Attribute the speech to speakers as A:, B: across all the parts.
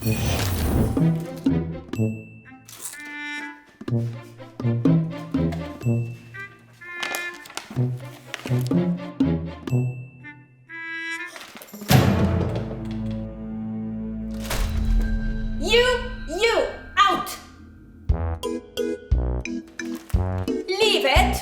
A: You, out! Leave it!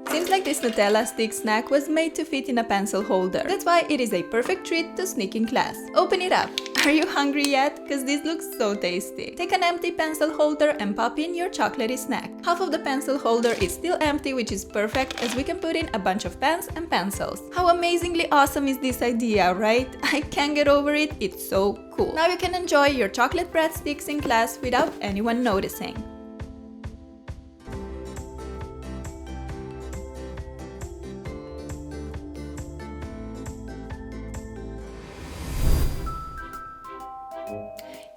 B: Seems like this Nutella stick snack was made to fit in a pencil holder. That's why it is a perfect treat to sneak in class. Open it up. Are you hungry yet? Cause this looks so tasty. Take an empty pencil holder and pop in your chocolatey snack. Half of the pencil holder is still empty, which is perfect as we can put in a bunch of pens and pencils. How amazingly awesome is this idea, right? I can't get over it, it's so cool. Now you can enjoy your chocolate breadsticks in class without anyone noticing.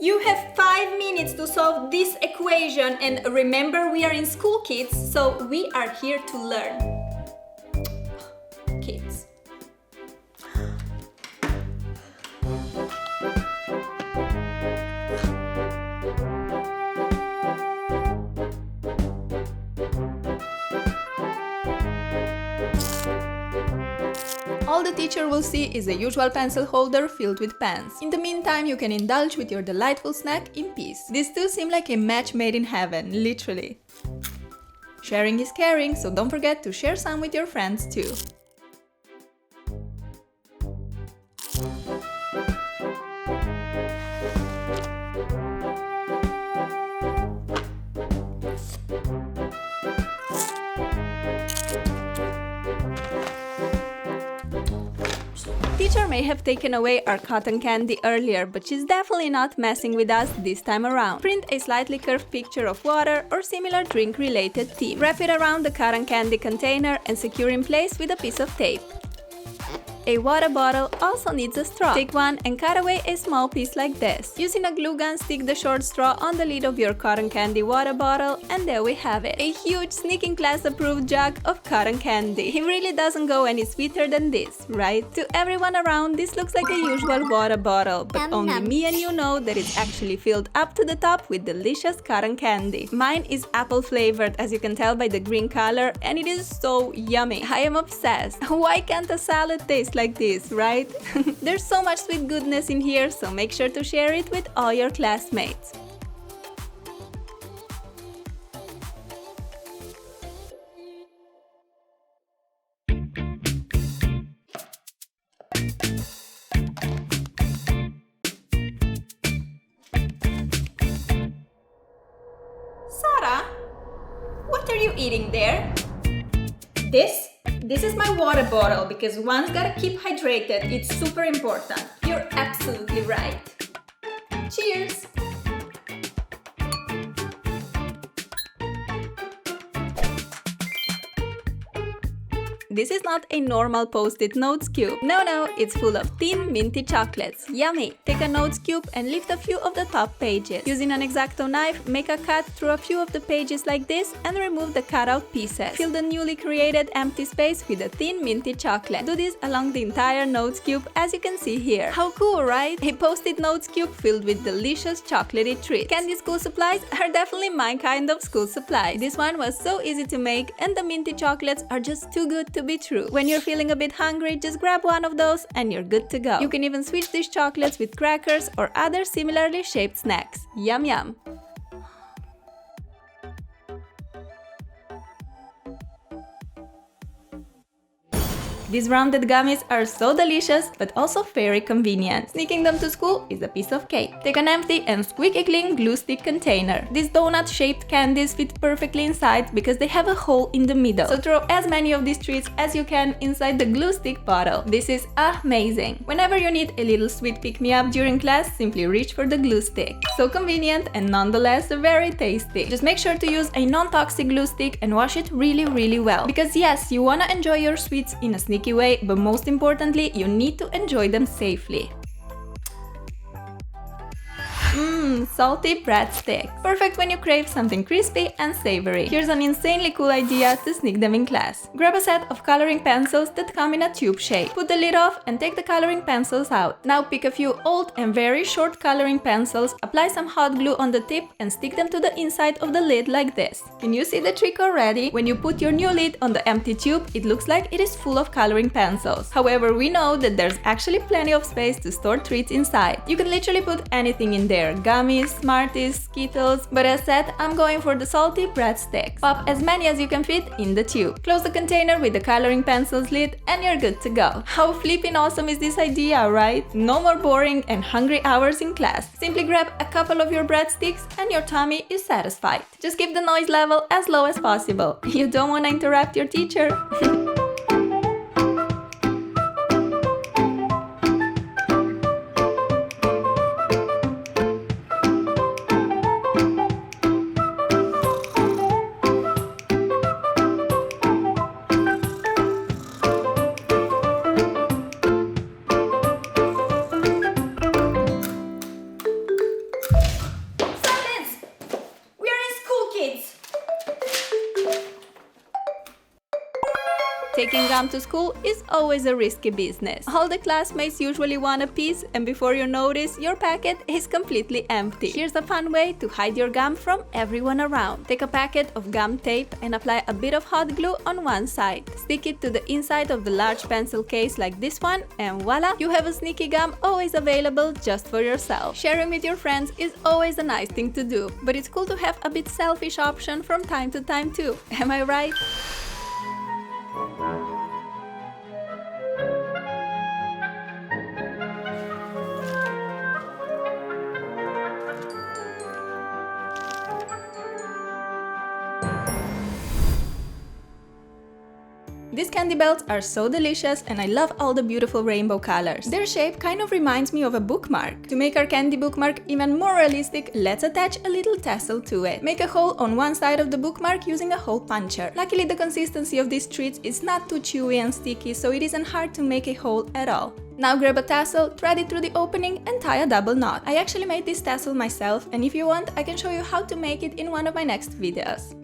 A: You have 5 minutes to solve this equation, and remember, we are in school, kids, so we are here to learn. Kids.
B: All the teacher will see is a usual pencil holder filled with pens. In the meantime, you can indulge with your delightful snack in peace. These two seem like a match made in heaven, literally. Sharing is caring, so don't forget to share some with your friends too. Teacher may have taken away our cotton candy earlier, but she's definitely not messing with us this time around. Print a slightly curved picture of water or similar drink-related theme. Wrap it around the cotton candy container and secure in place with a piece of tape. A water bottle also needs a straw. Take one and cut away a small piece like this. Using a glue gun, stick the short straw on the lid of your cotton candy water bottle, and there we have it. A huge sneaking class approved jug of cotton candy. It really doesn't go any sweeter than this, right? To everyone around, this looks like a usual water bottle, but only me and you know that it's actually filled up to the top with delicious cotton candy. Mine is apple flavored, as you can tell by the green color, and it is so yummy. I am obsessed. Why can't a salad taste like this, right? There's so much sweet goodness in here, so make sure to share it with all your classmates.
A: Sarah, what are you eating there? This is my water bottle because one's gotta keep hydrated. It's super important. You're absolutely right. Cheers!
B: This is not a normal post-it notes cube. No, it's full of thin minty chocolates. Yummy! Take a notes cube and lift a few of the top pages. Using an X-Acto knife, make a cut through a few of the pages like this and remove the cutout pieces. Fill the newly created empty space with a thin minty chocolate. Do this along the entire notes cube, as you can see here. How cool, right? A post-it notes cube filled with delicious chocolatey treats. Candy school supplies are definitely my kind of school supply. This one was so easy to make, and the minty chocolates are just too good to be true. When you're feeling a bit hungry, just grab one of those and you're good to go. You can even switch these chocolates with crackers or other similarly shaped snacks. Yum yum! These rounded gummies are so delicious, but also very convenient. Sneaking them to school is a piece of cake. Take an empty and squeaky clean glue stick container. These donut-shaped candies fit perfectly inside because they have a hole in the middle. So throw as many of these treats as you can inside the glue stick bottle. This is amazing. Whenever you need a little sweet pick-me-up during class, simply reach for the glue stick. So convenient and nonetheless very tasty. Just make sure to use a non-toxic glue stick and wash it really well. Because yes, you wanna enjoy your sweets in a sneaky way, but most importantly, you need to enjoy them safely. Salty breadsticks. Perfect when you crave something crispy and savory. Here's an insanely cool idea to sneak them in class. Grab a set of coloring pencils that come in a tube shape. Put the lid off and take the coloring pencils out. Now pick a few old and very short coloring pencils, apply some hot glue on the tip and stick them to the inside of the lid like this. Can you see the trick already? When you put your new lid on the empty tube, it looks like it is full of coloring pencils. However, we know that there's actually plenty of space to store treats inside. You can literally put anything in there. Gummies, Smarties, Skittles, but as said, I'm going for the salty breadsticks. Pop as many as you can fit in the tube. Close the container with the coloring pencils lid and you're good to go. How flippin' awesome is this idea, right? No more boring and hungry hours in class. Simply grab a couple of your breadsticks and your tummy is satisfied. Just keep the noise level as low as possible. You don't want to interrupt your teacher. Taking gum to school is always a risky business. All the classmates usually want a piece, and before you notice, your packet is completely empty. Here's a fun way to hide your gum from everyone around. Take a packet of gum tape and apply a bit of hot glue on one side. Stick it to the inside of the large pencil case like this one, and voila! You have a sneaky gum always available just for yourself. Sharing with your friends is always a nice thing to do, but it's cool to have a bit selfish option from time to time too. Am I right? These candy belts are so delicious and I love all the beautiful rainbow colors. Their shape kind of reminds me of a bookmark. To make our candy bookmark even more realistic, let's attach a little tassel to it. Make a hole on one side of the bookmark using a hole puncher. Luckily, the consistency of these treats is not too chewy and sticky, so it isn't hard to make a hole at all. Now grab a tassel, thread it through the opening and tie a double knot. I actually made this tassel myself, and if you want, I can show you how to make it in one of my next videos.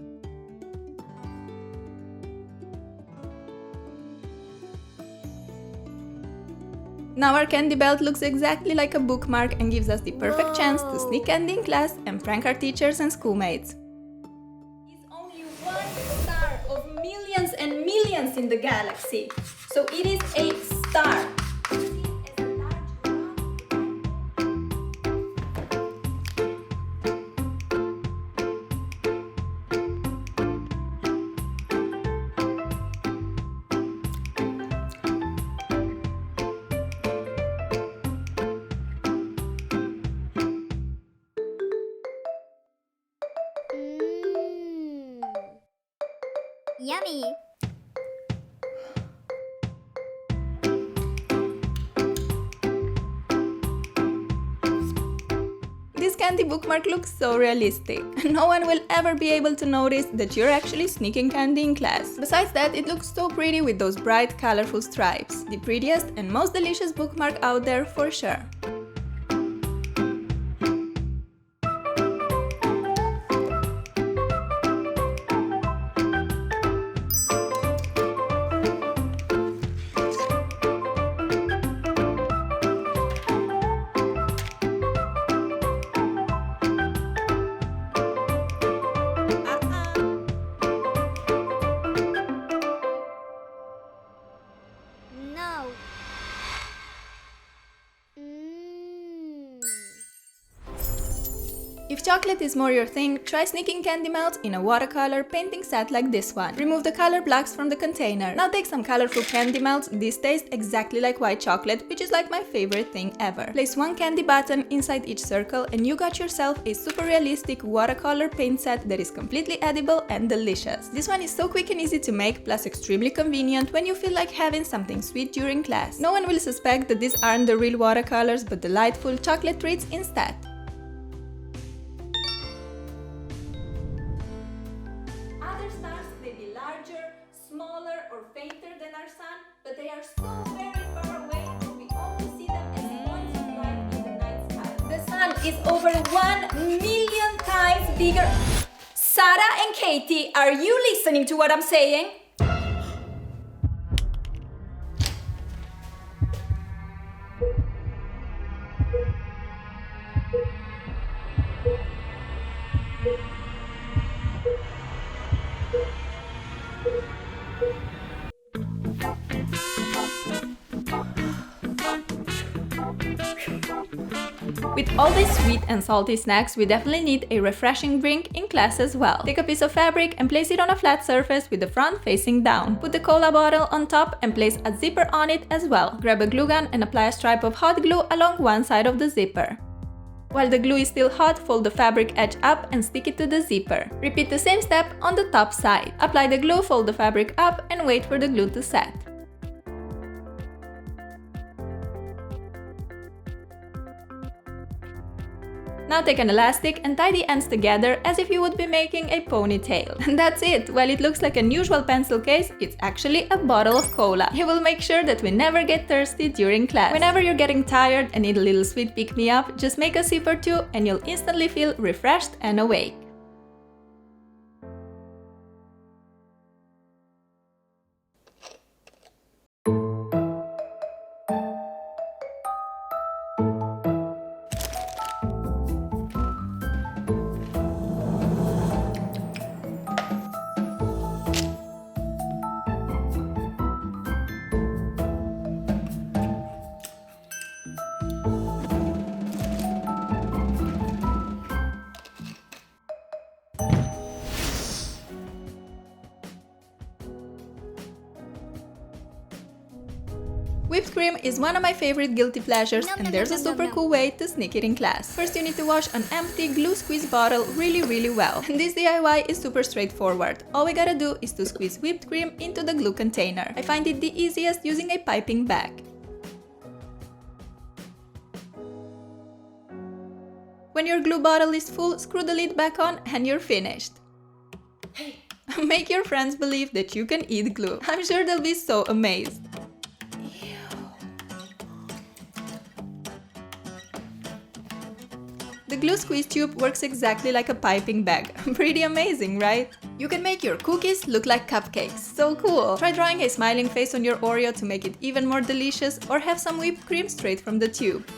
B: Now our candy belt looks exactly like a bookmark and gives us the perfect chance to sneak candy in class and prank our teachers and schoolmates.
A: It's only one star of millions and millions in the galaxy, so it is a star.
C: Yummy!
B: This candy bookmark looks so realistic. No one will ever be able to notice that you're actually sneaking candy in class. Besides that, it looks so pretty with those bright, colorful stripes. The prettiest and most delicious bookmark out there for sure.
C: No.
B: chocolate is more your thing, try sneaking candy melts in a watercolor painting set like this one. Remove the color blocks from the container. Now take some colorful candy melts. These taste exactly like white chocolate, which is like my favorite thing ever. Place one candy button inside each circle and you got yourself a super realistic watercolor paint set that is completely edible and delicious. This one is so quick and easy to make, plus extremely convenient when you feel like having something sweet during class. No one will suspect that these aren't the real watercolors but delightful chocolate treats instead. Other stars may be larger, smaller or fainter than our sun, but they are so very far away that we only see them as points of light in the night sky.
A: The sun is over 1 million times bigger. Sarah and Katie, are you listening to what I'm saying?
B: With all these sweet and salty snacks, we definitely need a refreshing drink in class as well. Take a piece of fabric and place it on a flat surface with the front facing down. Put the cola bottle on top and place a zipper on it as well. Grab a glue gun and apply a stripe of hot glue along one side of the zipper. While the glue is still hot, fold the fabric edge up and stick it to the zipper. Repeat the same step on the top side. Apply the glue, fold the fabric up and wait for the glue to set. Now take an elastic and tie the ends together as if you would be making a ponytail. And that's it! While it looks like an usual pencil case, it's actually a bottle of cola. It will make sure that we never get thirsty during class. Whenever you're getting tired and need a little sweet pick-me-up, just make a sip or two and you'll instantly feel refreshed and awake. Whipped cream is one of my favorite guilty pleasures, and there's a super cool way to sneak it in class. First, you need to wash an empty glue squeeze bottle really well. And this DIY is super straightforward. All we gotta do is to squeeze whipped cream into the glue container. I find it the easiest using a piping bag. When your glue bottle is full, screw the lid back on and you're finished. Make your friends believe that you can eat glue. I'm sure they'll be so amazed. The glue squeeze tube works exactly like a piping bag. Pretty amazing, right? You can make your cookies look like cupcakes. So cool! Try drawing a smiling face on your Oreo to make it even more delicious, or have some whipped cream straight from the tube.